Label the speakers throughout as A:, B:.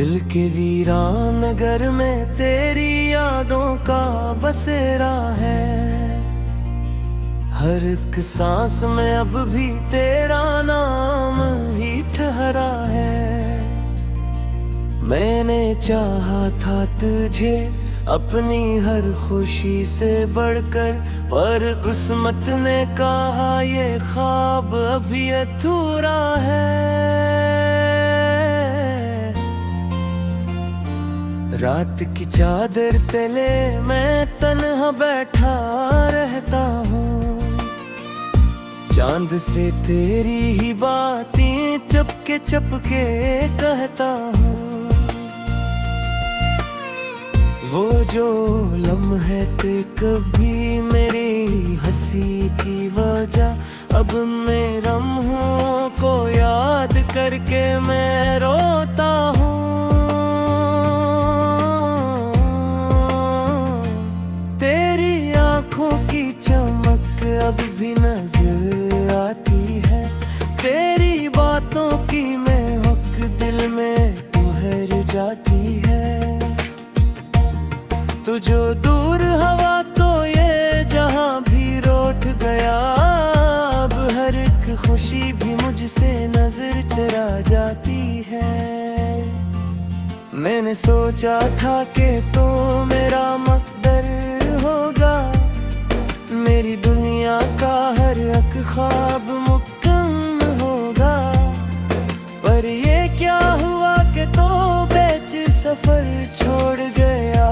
A: दिल के वीरान नगर में तेरी यादों का बसेरा है। हर एक सांस में अब भी तेरा नाम ही ठहरा है। मैंने चाहा था तुझे अपनी हर खुशी से बढ़कर, पर किस्मत ने कहा ये ख्वाब अभी अधूरा है। रात की चादर तले मैं तन्हा बैठा रहता हूँ, चांद से तेरी ही बातें चपके चपके कहता हूँ। वो जो लम्हे थे कभी मेरी हंसी की वजह, अब मैं लम्हों को याद करके मैं रोता हूँ। तेरी आँखों की चमक अब भी नजर आती है, तेरी बातों की महक दिल में ठहर जाती है। तू जो दूर हवा तो ये जहां भी रोट गया, अब हर एक खुशी भी मुझसे नजर चरा जाती है। मैंने सोचा था कि तो मेरा मकदर होगा, मेरी दुनिया का हर एक ख्वाब मुकम्मल होगा। पर ये क्या हुआ कि तो बेच सफर छोड़ गया,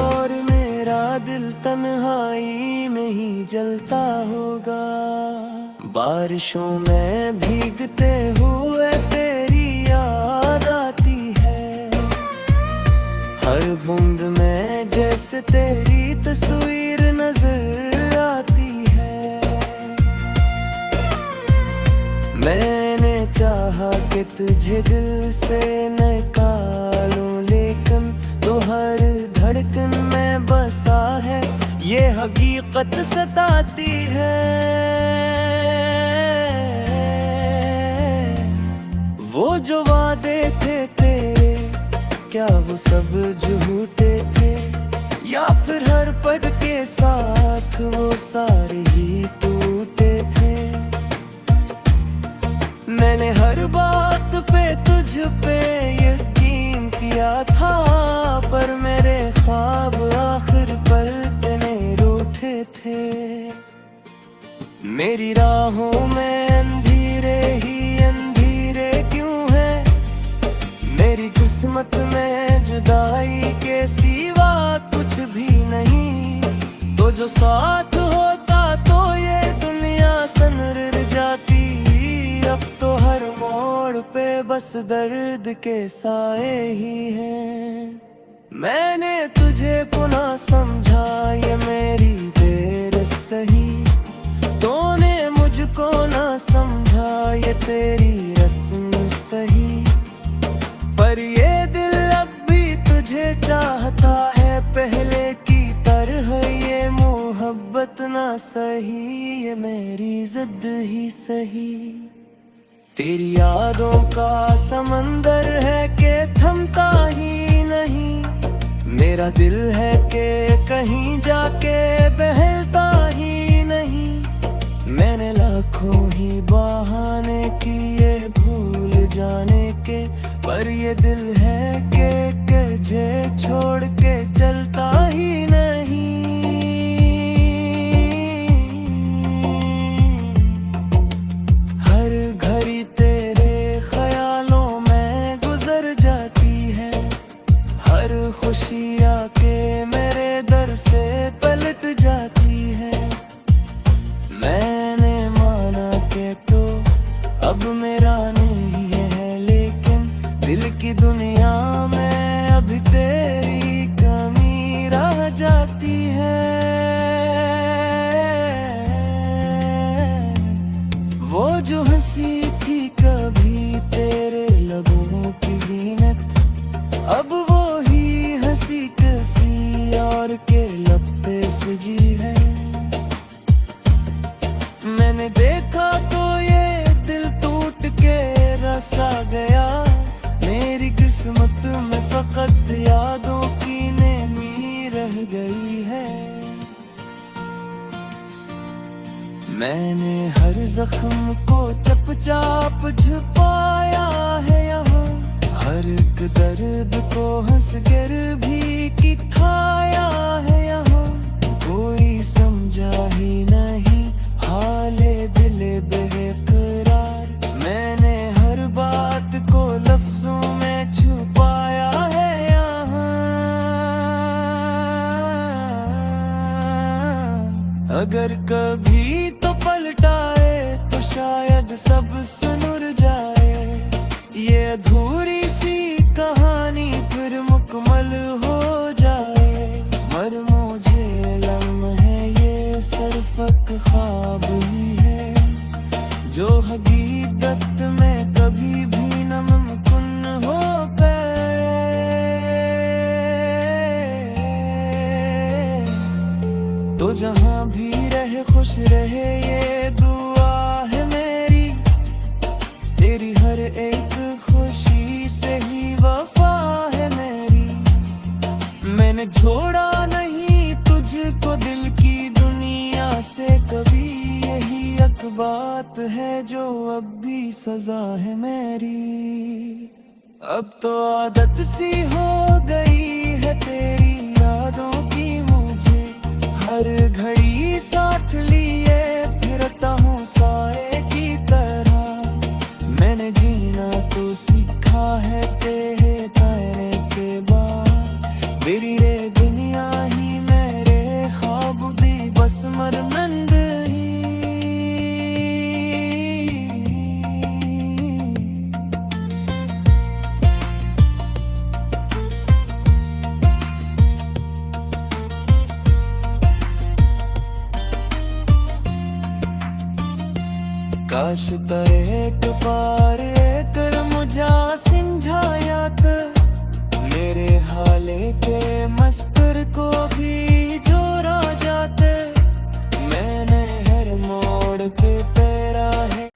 A: और मेरा दिल तन्हाई में ही जलता होगा। बारिशों में भीगते हुए तेरी याद आती है, हर बूंद में जैसे तेरी तस्वीर नजर आती है। मैंने चाहा कि तुझे दिल से निकालूं, लेकिन तो हर धड़कन में बसा है ये हकीकत सताती है। वो जो वादे थे तेरे, क्या वो सब झूठे थे, या फिर हर पल के साथ वो सारे ही टूटे थे। मैंने हर बात पे तुझ पे यकीन किया था, पर मेरे ख्वाब आखिर पल तने रूठे थे। मेरी राहों में अंधेरे ही अंधेरे क्यों है, मेरी किस्मत में जुदाई के सिवा कुछ भी नहीं। तो जो साथ होता तो ये दुनिया सनर जाती, अब तो हर मोड़ पे बस दर्द के साए ही हैं। मैंने तुझे को ना समझा ये मेरी देर सही, तूने मुझको ना समझा ये तेरी रस्म सही। पर ये दिल अब भी तुझे चाहता है पहले की तरह, ये मोहब्बत ना सही ये मेरी जिद ही सही। तेरी यादों का समंदर है कि थमता ही नहीं, मेरा दिल है कि कहीं जाके बहलता ही नहीं। मैंने लाखों ही बहाने किए भूल जाने के, पर ये दिल है कि तुझे छोड़ के चलता ही नहीं। हर घड़ी तेरे ख्यालों में गुजर जाती है, हर खुशी आके मेरे दर से पलट जाती है। मैंने माना कि तो अब मेरा नहीं है, लेकिन दिल की दुनिया में अभी तेरी कमी रह जाती है। वो जो हंसी थी कभी तेरे लबों की जीनत, अब वो ही हंसी किसी और के लब पे सजी है। मैंने देखा तो ये दिल टूट के रसा गया, मेरी किस्मत में जख्म को चुपचाप छुपाया है यहाँ। हर एक दर्द को हंस कर भी किताया है यहाँ। कोई समझा ही नहीं हाले दिले बेकरार। मैंने हर बात को लफ्जों में छुपाया है यहाँ। अगर कभी तो पलटाए तो शायद सब सुनुर जाए। ये अधूरी सी कहानी फिर मुकम्मल हो जाए। मर मुझे लम्हे ये सिर्फ एक ख्वाब ही है जो हकीकत में कभी भी न मुमकिन हो पाए। तो जहाँ भी रहे खुश रहे ये दुआ है मेरी। तेरी हर एक खुशी से ही वफा है मेरी। मैंने छोड़ा नहीं तुझको दिल की दुनिया से कभी। यही एक बात है जो अब भी सजा है मेरी। अब तो आदत सी हो गई है तेरी यादों की मुझे। हर घड़ी साथ लिए फिरता हूँ साए की तरह। मैंने जीना तो सीखा है तेरे कहने के बाद। मेरी रे दुनिया ही मेरे ख्वाब दी बस मरमंद ही। काश एक बार कर मुझा समझाया कर। मेरे हाले के मस्तर को भी जोड़ा जाते। मैंने हर मोड़ पे तेरा है।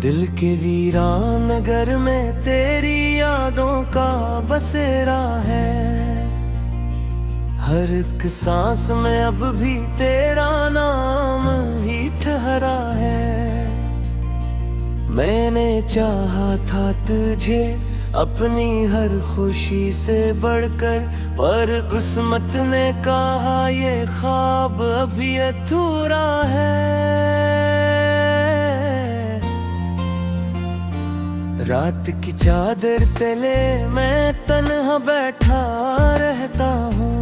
A: दिल के वीरान नगर में तेरी यादों का बसेरा है। हर एक सांस में अब भी तेरा नाम ही ठहरा है। मैंने चाहा था तुझे अपनी हर खुशी से बढ़कर, पर किस्मत ने कहा ये ख्वाब अभी अधूरा है। रात की चादर तले मैं तन्हा बैठा रहता हूँ।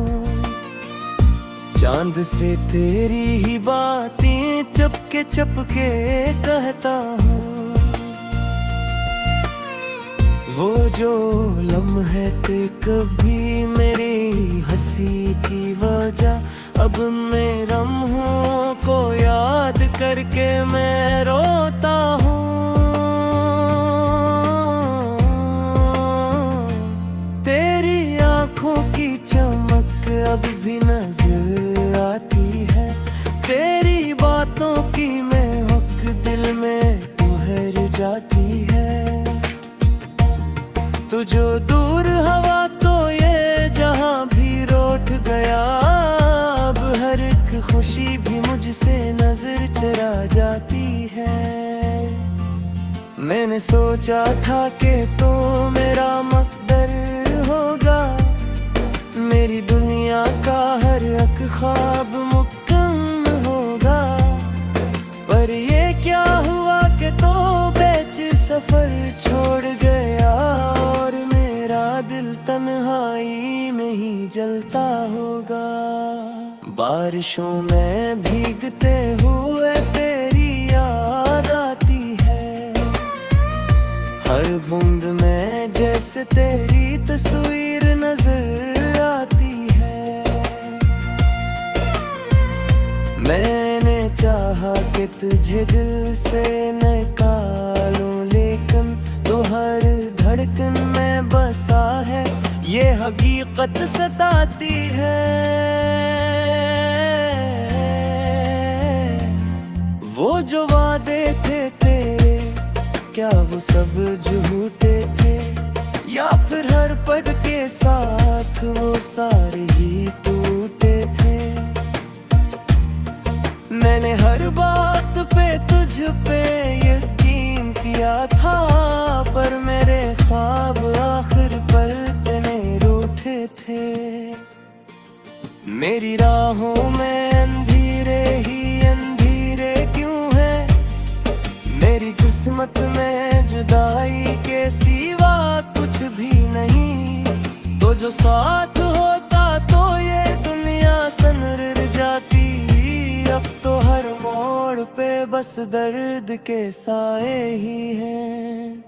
A: चांद से तेरी ही बातें चपके चपके कहता हूँ। वो जो लम्हे थे कभी मेरी हंसी की वजह, अब मैं लम्हों को याद करके मैं रोता हूँ। तेरी आँखों की चमक अब भी नजर आती है। तेरी बातों की महक दिल में ठहर जाती है। तू जो दूर हवा तो ये जहां भी रोट गया। अब हर एक खुशी भी मुझसे नजर चरा जाती है। मैंने सोचा था कि तो मेरा मकदर होगा, मेरी दुनिया का हर एक ख्वाब मुकम्मल होगा। पर ये क्या हुआ कि तो बेच सफर छोड़ गया, और मेरा दिल तन्हाई में ही जलता होगा। बारिशों में भीगते हुए तेरी याद आती है। हर बूंद में जैसे तेरी तस्वीर नजर आती है। चाहा कि तुझे दिल से निकालूं, लेकिन तो हर धड़कन में बसा है ये हकीकत सताती है। वो जो वादे थे तेरे, क्या वो सब झूठे थे, या फिर हर पल के साथ वो सारे ही टूटे थे। मैंने हर बात पे तुझ पे यकीन किया था, पर मेरे ख्वाब आखिर पल इतने रूठे थे। मेरी राहों में अंधेरे ही अंधेरे क्यों है, मेरी किस्मत में जुदाई के सिवा कुछ भी नहीं। तो जो साथ होता तो ये दुनिया सनर जाती, अब तो हर मोड़ पे बस दर्द के साए ही हैं।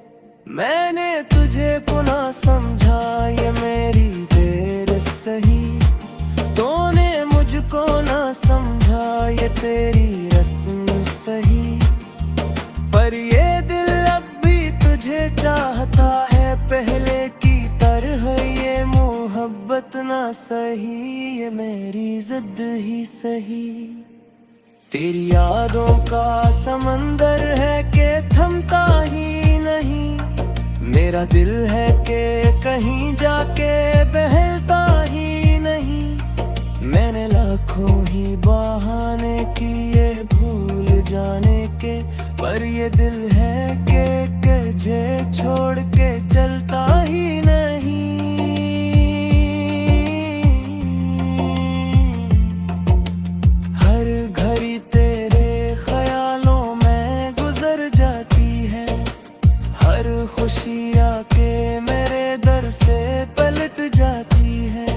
A: मैंने तुझे को ना समझा ये मेरी देर सही, तूने मुझको ना समझा ये तेरी रस्म सही। पर ये दिल अब भी तुझे चाहता है पहले की तरह, ये मोहब्बत ना सही, ये मेरी जिद ही सही। तेरी यादों का समंदर है कि थमता ही नहीं, मेरा दिल है कि कहीं जाके बहलता ही नहीं। मैंने लाखों ही बहाने किए भूल जाने के, पर ये दिल है कि तुझे छोड़ के चलता ही नहीं। हर घड़ी तेरे ख्यालों में गुजर जाती है, हर खुशी आके मेरे दर से पलट जाती है।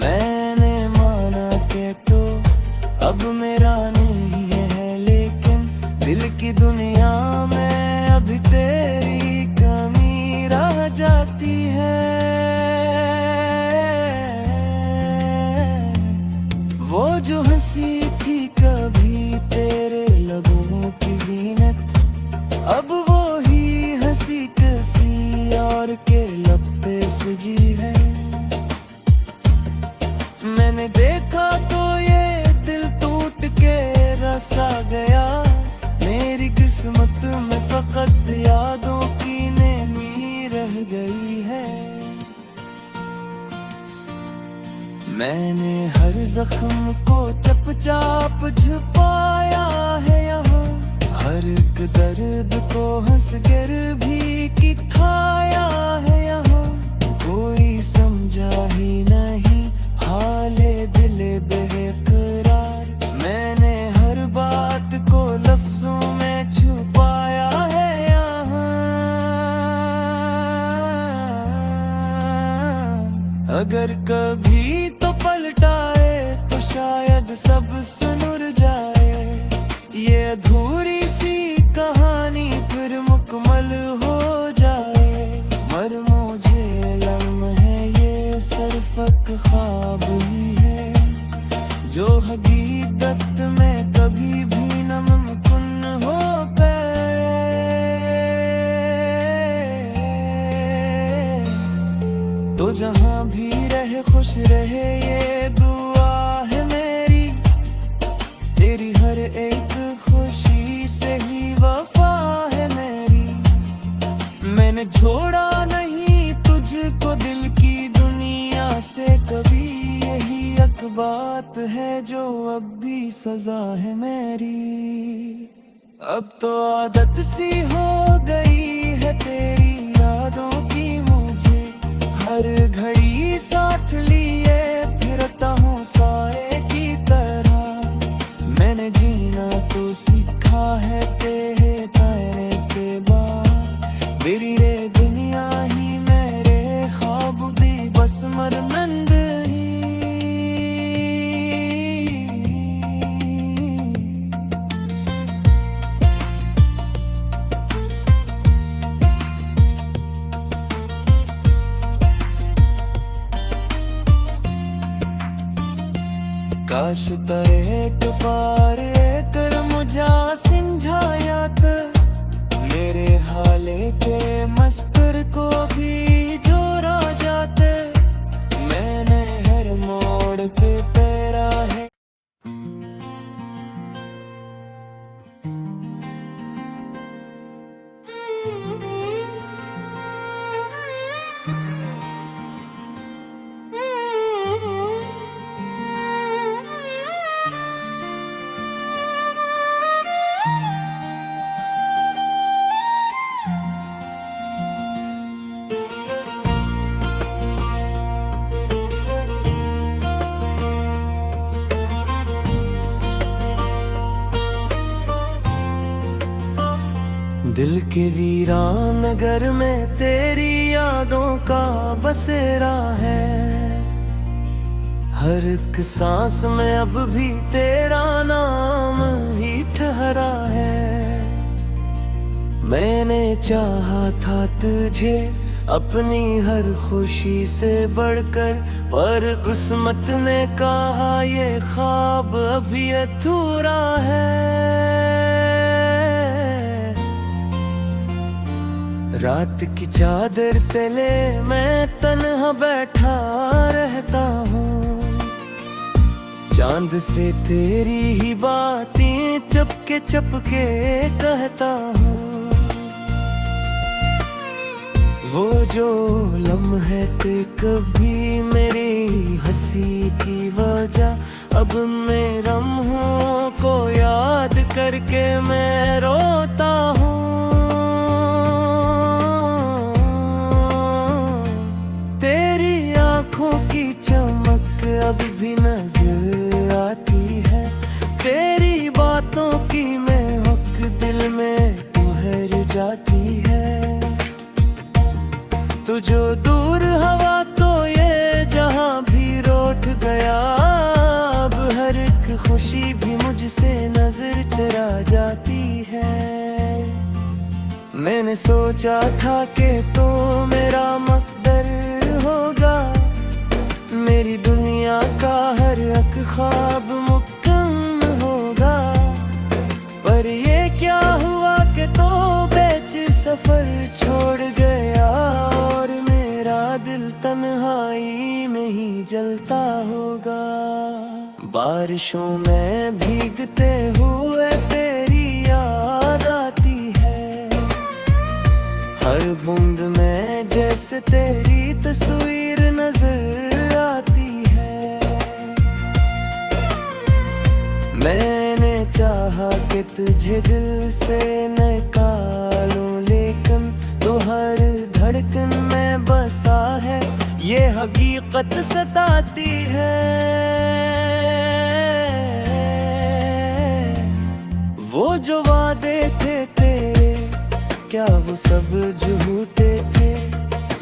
A: मैंने माना कि तो अब मेरा नहीं है, लेकिन दिल की दुनिया में अभी तेरी कमी रह जाती है। वो जो हंसी थी कभी तेरे लबों की जीनत, अब वो ही हंसी किसी और के लब पे सजी है। मैंने देखा तो ये दिल टूट के रसा गया, मेरी किस्मत में फकत यादों की नेमी रह गई है। मैंने हर जख्म को चपचाप छुपाया है यहाँ, हर एक दर्द को हंस कर भी किताया है यहाँ। कोई समझा ही नहीं हाले दिले बेकरार, मैंने हर बात को लफ्जों में छुपाया है यहाँ। अगर कभी तो पलटाए तो शायद सब सुनुर जाए, ये अधूरी सी कहानी फिर मुकम्मल हो जाए। मर मुझे लम्हे ये सिर्फ एक ख्वाब ही है, जो हकीकत में कभी भी न मुमकिन हो पाए। तो जहाँ भी रहे खुश रहे ये दुआ है मेरी, तेरी हर एक खुशी से ही वफा है मेरी। मैंने छोड़ा नहीं तुझको दिल की दुनिया से कभी, यही एक बात है जो अब भी सजा है मेरी। अब तो आदत सी हो गई है तेरी यादों की मुझे, हर घड़ी साथ लिए फिरता हूँ साए की तरह। मैंने जीना तो सीखा है तेरे कहने के बाद, मेरी रे दुनिया ही मेरे ख्वाब भी बस मरमंद ही। काश एक पार कर मुझा समझायात मेरे हाले के मस्कर को भी जोड़ा जाते मैंने हर मोड़ पे पैरा है। दिल के वीरान नगर में तेरी यादों का बसेरा है। हर एक सांस में अब भी तेरा नाम ही ठहरा है। मैंने चाहा था तुझे अपनी हर खुशी से बढ़कर, पर किस्मत ने कहा ये ख्वाब अभी अधूरा है। रात की चादर तले मैं तन्हा बैठा रहता हूँ, चांद से तेरी ही बातें चपके चपके कहता हूँ। वो जो लम्हे थे कभी मेरी हंसी की वजह, अब मैं लम्हों को याद करके मैं रोता हूँ। की चमक अब भी नजर आती है, तेरी बातों की महक दिल में ठहर जाती है। तू जो दूर हवा तो ये जहां भी रोट गया, अब हर एक खुशी भी मुझसे नजर चरा जाती है। मैंने सोचा था कि तो मेरा मकदर होगा, मेरी दुनिया का हर एक ख्वाब मुकम्मल होगा, पर ये क्या हुआ कि तो बेच सफर छोड़ गया और मेरा दिल तन्हाई में ही जलता होगा। बारिशों में भीगते हुए तेरी याद आती है, हर बूंद में जैसे तेरी तस्वीर नजर आती है। मैंने चाहा कि तुझे दिल से निकालूं, लेकिन तो हर धड़कन में बसा है ये हकीकत सताती है। वो जो वादे थे तेरे, क्या वो सब झूठे थे,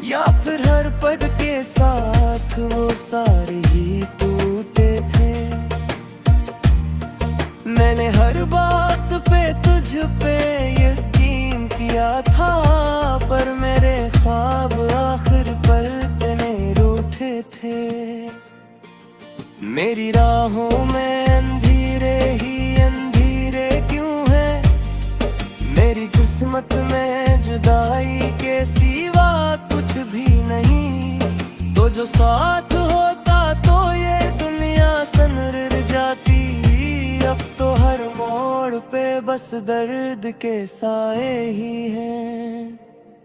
A: या फिर हर पल के साथ वो सारे ही टूटे थे। मैंने हर बात पे तुझ पे यकीन किया था, पर मेरे ख्वाब आखिर पल तने रूठे थे। मेरी राहों में अंधेरे ही अंधेरे क्यों है, मेरी किस्मत में जुदाई के सिवा कुछ भी नहीं। तो जो साथ होता तो ये दुनिया सनर जाती, अब तो हर मोड़ पे बस दर्द के साए ही हैं।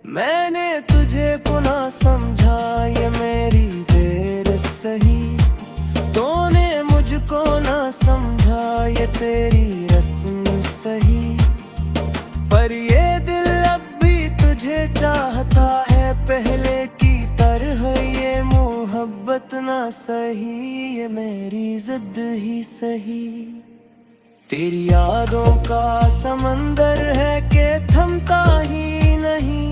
A: मैंने तुझे को ना समझा ये मेरी देर सही, तूने मुझको ना समझा ये तेरी रस्म सही, पर ये दिल अब भी तुझे चाहता है पहले की तरह। ये मोहब्बत ना सही, ये मेरी जिद ही सही। तेरी यादों का समंदर है कि थमता ही नहीं,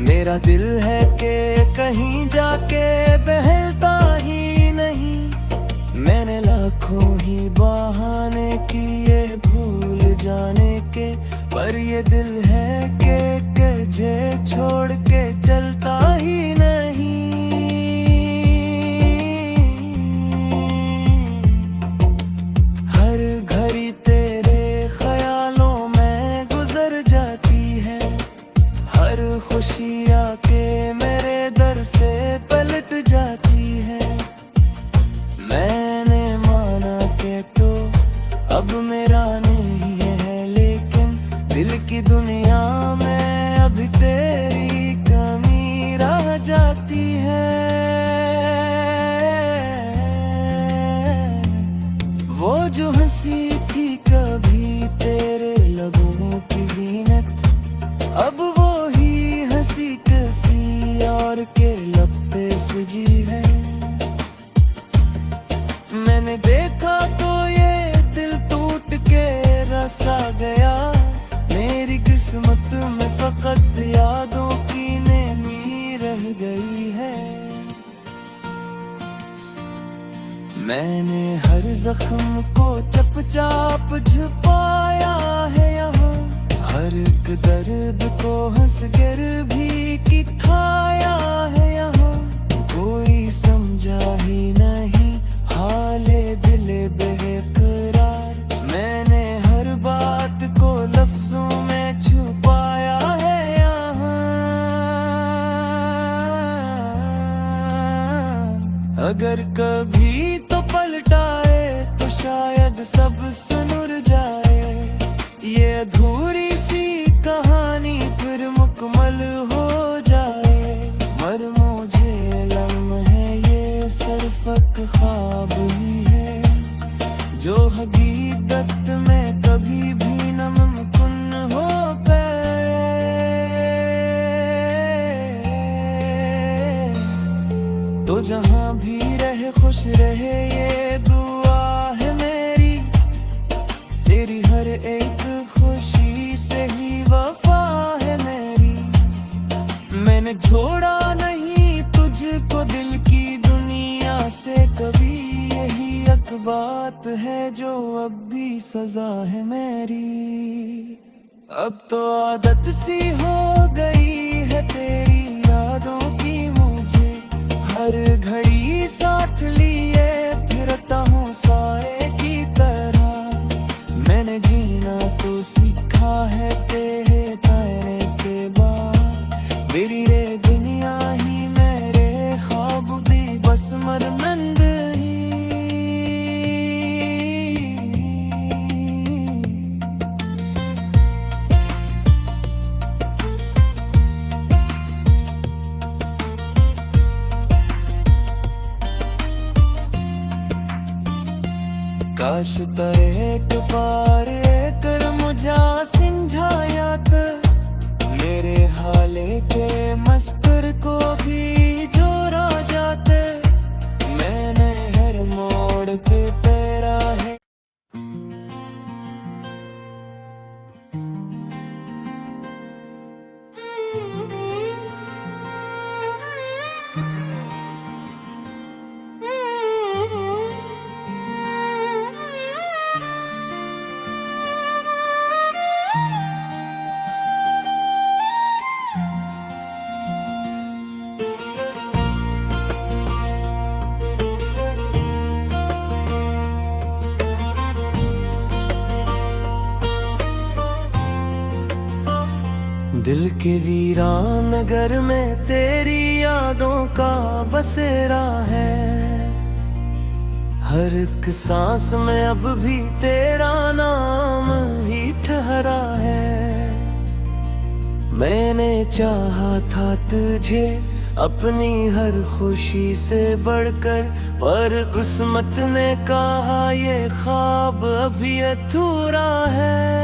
A: मेरा दिल है कि कहीं जाके बहलता ही नहीं। मैंने लाखों ही बहाने किए भूल जाने के, पर ये दिल है कि तुझे छोड़ के चलता ही नहीं। जो हंसी थी कभी तेरे लबों की जीनत, अब वो ही हंसी किसी और के लब पे सजी है। मैंने देखा तो ये दिल टूट के रसा गया, मेरी किस्मत में फकत यादों की नेमी रह गई है। मैंने हर जख्म को चपचाप छुपाया है यहाँ, हर एक दर्द को हंस कर भी किताया है यहाँ। कोई समझा ही नहीं हाले दिले बेकरार, मैंने हर बात को लफ्जों में छुपाया है यहाँ। अगर कभी तो पलटाए तो शायद सब सुनुर जाए, ये अधूरी सी कहानी फिर मुकम्मल हो जाए। मर मुझे लम्हे ये सिर्फ एक ख्वाब ही है, जो हकीकत में कभी भी न मुमकिन हो पाए। तो जहाँ भी रहे खुश रहे ये दुआ है मेरी, तेरी हर एक खुशी से ही वफा है मेरी। मैंने छोड़ा नहीं तुझको दिल की दुनिया से कभी, यही एक बात है जो अब भी सजा है मेरी। अब तो आदत सी हो गई है तेरी यादों की मुझे, हर घड़ी साथ लिए फिरता हूँ साए की तरह। मैंने जीना तो सीखा है तेरे कहने के बाद, मेरी रे दुनिया ही मेरे ख्वाब दी बस मरमंद ही। काश एक बार कर मुझा समझाया कर, मेरे हाले के मस्कर को भी जोड़ा जाते। मैंने हर मोड़ पे तेरा है दिल के वीरान नगर में तेरी यादों का बसेरा है। हर एक सांस में अब भी तेरा नाम ही ठहरा है। मैंने चाहा था तुझे अपनी हर खुशी से बढ़कर, पर किस्मत ने कहा ये ख्वाब अभी अधूरा है।